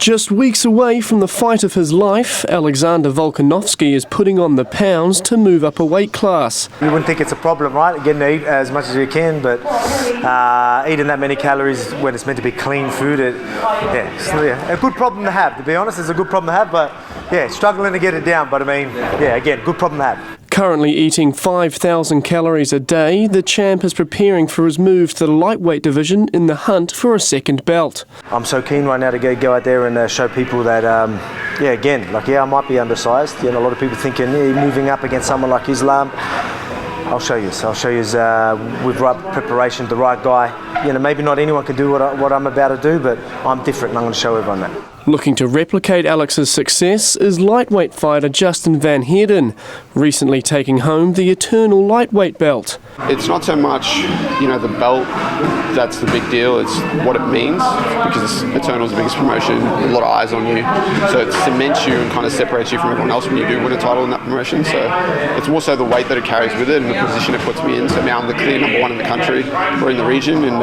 Just weeks away from the fight of his life, Alexander Volkanovski is putting on the pounds to move up a weight class. You wouldn't think it's a problem, right? Getting to eat as much as you can, but eating that many calories when it's meant to be clean food, a good problem to have. To be honest, it's a good problem to have, but yeah, struggling to get it down. But I mean, yeah, again, good problem to have. Currently eating 5,000 calories a day, the champ is preparing for his move to the lightweight division in the hunt for a second belt. I'm so keen right now to go out there and show people that, I might be undersized. A lot of people thinking moving up against someone like Islam. I'll show you. With right preparation, the right guy. Maybe not anyone can do what I'm about to do, but I'm different and I'm going to show everyone that. Looking to replicate Alex's success is lightweight fighter Justin Van Heerden, recently taking home the eternal lightweight belt. It's not so much, the belt that's the big deal, it's what it means, because Eternal's the biggest promotion, a lot of eyes on you, so it cements you and kind of separates you from everyone else when you do win a title in that promotion. So it's more so the weight that it carries with it and the position it puts me in. So now I'm the clear number one in the country or in the region, and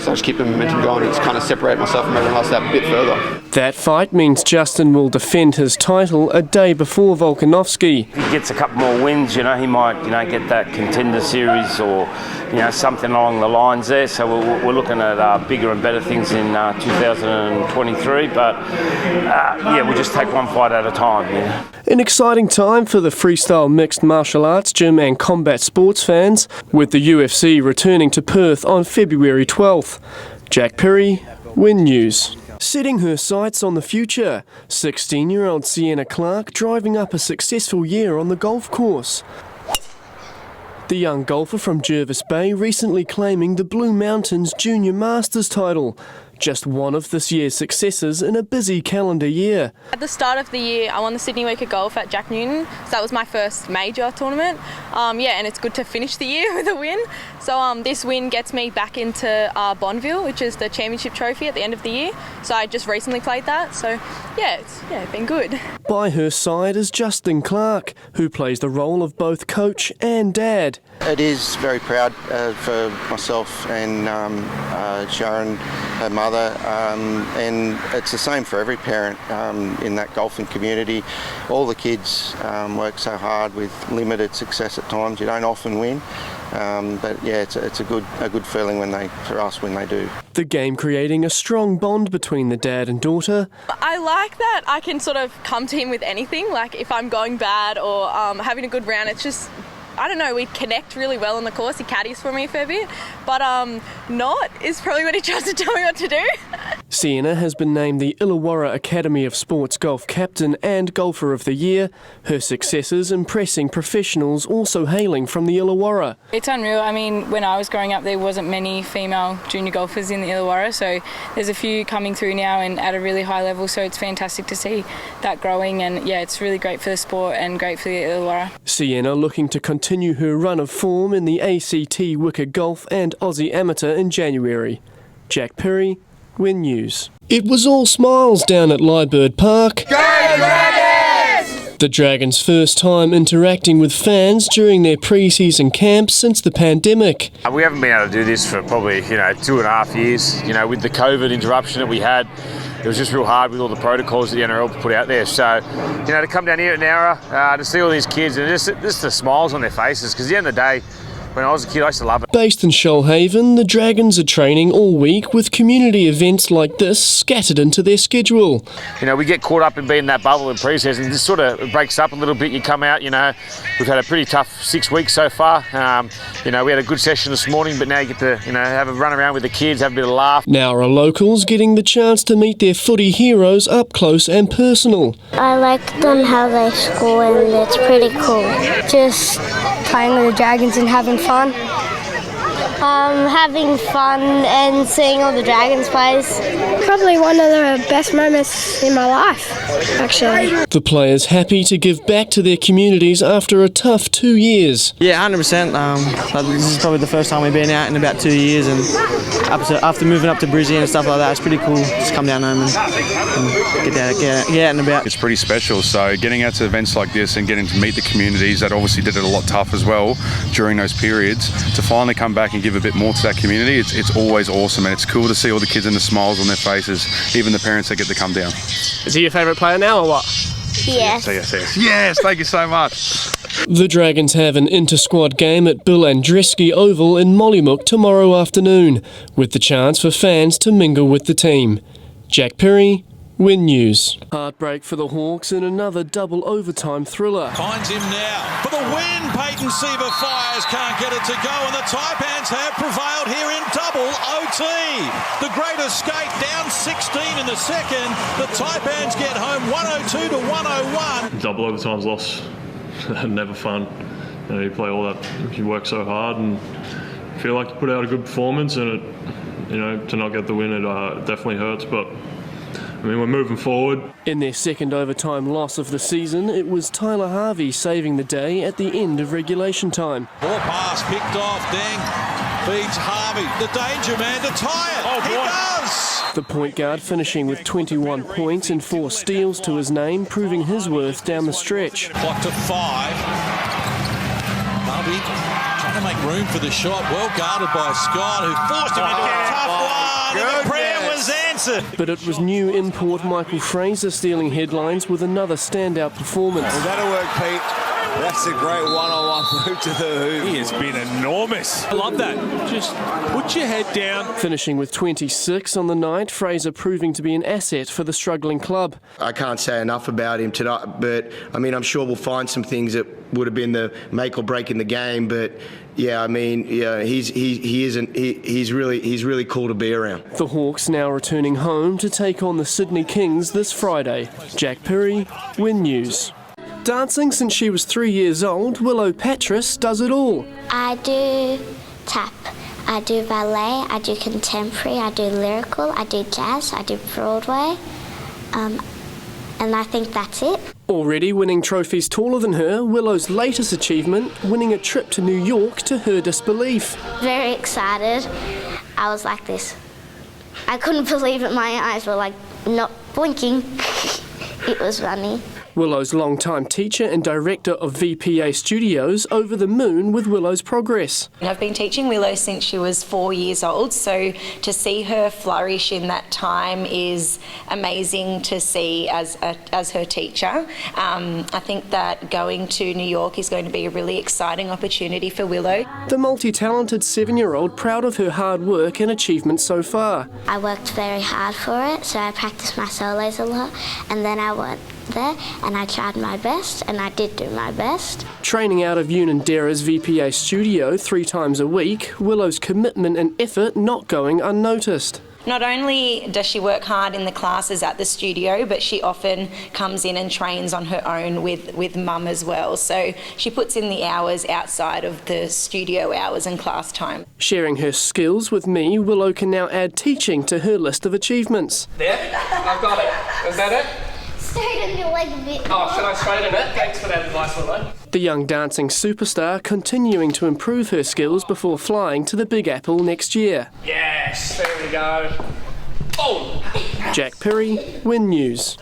so I just keep the momentum going and just kind of separate myself from everyone else that bit further. That fight means Justin will defend his title a day before Volkanovski. If he gets a couple more wins, he might, get that contender series or, something along the lines there. So we're looking at bigger and better things in 2023. But we'll just take one fight at a time. An exciting time for the freestyle mixed martial arts, gym and combat sports fans, with the UFC returning to Perth on February 12th. Jack Pirie, Win News. Setting her sights on the future, 16-year-old Sienna Clark driving up a successful year on the golf course. The young golfer from Jervis Bay recently claiming the Blue Mountains Junior Masters title, just one of this year's successes in a busy calendar year. At the start of the year, I won the Sydney Week of Golf at Jack Newton, so that was my first major tournament. And it's good to finish the year with a win. So this win gets me back into Bonneville, which is the championship trophy at the end of the year. So I just recently played that, so it's been good. By her side is Justin Clark, who plays the role of both coach and dad. It is very proud for myself and Sharon, her mother, and it's the same for every parent in that golfing community. All the kids work so hard with limited success at times. You don't often win, but it's a good feeling for us when they do. The game creating a strong bond between the dad and daughter. I like that I can sort of come to him with anything, like if I'm going bad or having a good round. It's just, I don't know, we connect really well on the course. He caddies for me a fair bit, but not is probably when he tries to tell me what to do. Sienna has been named the Illawarra Academy of Sports Golf Captain and Golfer of the Year, her successes impressing professionals also hailing from the Illawarra. It's unreal. I mean, when I was growing up, there wasn't many female junior golfers in the Illawarra, so there's a few coming through now and at a really high level, so it's fantastic to see that growing, and it's really great for the sport and great for the Illawarra. Sienna looking to continue her run of form in the ACT Wicker Golf and Aussie Amateur in January. Jack Pirie, Win News. It was all smiles down at Liebird Park. Go Dragons! The Dragons' first time interacting with fans during their pre-season camp since the pandemic. We haven't been able to do this for probably 2.5 years. With the COVID interruption that we had, it was just real hard with all the protocols that the NRL put out there. So, to come down here at Nowra, to see all these kids and just the smiles on their faces, because at the end of the day, when I was a kid, I used to love it. Based in Shoalhaven, the Dragons are training all week with community events like this scattered into their schedule. We get caught up in being in that bubble in pre-season. This sort of breaks up a little bit. You come out, we've had a pretty tough 6 weeks so far. We had a good session this morning, but now you get to, have a run around with the kids, have a bit of laugh. Nowra locals getting the chance to meet their footy heroes up close and personal. I like them how they score, and it's pretty cool. Just playing with the Dragons and having fun. Having fun and seeing all the Dragons plays. Probably one of the best moments in my life, actually. The players happy to give back to their communities after a tough 2 years. Yeah, 100%. This is probably the first time we've been out in about 2 years, and after moving up to Brisbane and stuff like that, it's pretty cool. Just come down home and get out and about. It's pretty special, so getting out to events like this and getting to meet the communities that obviously did it a lot tough as well during those periods, to finally come back and give a bit more to that community, it's always awesome, and it's cool to see all the kids and the smiles on their faces, even the parents that get to come down. Is he your favourite player now or what? Yes. Yes, thank you so much. The Dragons have an inter-squad game at Bill Andreski Oval in Mollymook tomorrow afternoon, with the chance for fans to mingle with the team. Jack Pirie, Win News. Heartbreak for the Hawks in another double overtime thriller. Finds him now for the win. Peyton Seaver fires, can't get it to go, and the Taipans have prevailed here in double OT. The great escape, down 16 in the second. The Taipans get home 102 to 101. Double overtime's loss. Never fun. You know, you play all that, you work so hard and feel like you put out a good performance, and to not get the win, it definitely hurts, but I mean, we're moving forward. In their second overtime loss of the season, it was Tyler Harvey saving the day at the end of regulation time. Ball pass picked off, Deng feeds Harvey, the danger man to tie it. Oh, he does! The point guard finishing with 21 points and 4 steals to his name, proving his worth down the stretch. Clock to 5. Harvey trying to make room for the shot, well guarded by Scott, who forced him into a tough one, and the prayer was answered. But it was new import Michael Fraser stealing headlines with another standout performance. Well, that'll work, Pete. That's a great one-on-one move to the hoop. He has been enormous. I love that. Just put your head down. Finishing with 26 on the night, Fraser proving to be an asset for the struggling club. I can't say enough about him tonight, but I mean, I'm sure we'll find some things that would have been the make or break in the game. But yeah, I mean, yeah, he's really cool to be around. The Hawks now returning home to take on the Sydney Kings this Friday. Jack Pirie, Win News. Dancing since she was 3 years old, Willow Patras does it all. I do tap, I do ballet, I do contemporary, I do lyrical, I do jazz, I do Broadway, and I think that's it. Already winning trophies taller than her, Willow's latest achievement, winning a trip to New York to her disbelief. Very excited. I was like this. I couldn't believe it, my eyes were like not blinking. It was funny. Willow's longtime teacher and director of VPA Studios over the moon with Willow's progress. I've been teaching Willow since she was 4 years old, so to see her flourish in that time is amazing to see as her teacher. I think that going to New York is going to be a really exciting opportunity for Willow. The multi-talented 7-year-old proud of her hard work and achievements so far. I worked very hard for it, so I practiced my solos a lot, and then I went there and I tried my best, and I did do my best. Training out of Unanderra's VPA studio 3 times a week, Willow's commitment and effort not going unnoticed. Not only does she work hard in the classes at the studio, but she often comes in and trains on her own with mum as well. So she puts in the hours outside of the studio hours and class time. Sharing her skills with me, Willow can now add teaching to her list of achievements. There, I've got it. Is that it? Straighten your leg a bit. Oh, should I straighten it? Thanks for that advice, Willow. The young dancing superstar continuing to improve her skills before flying to the Big Apple next year. Yes, there we go. Oh! Jack Pirie, Win News.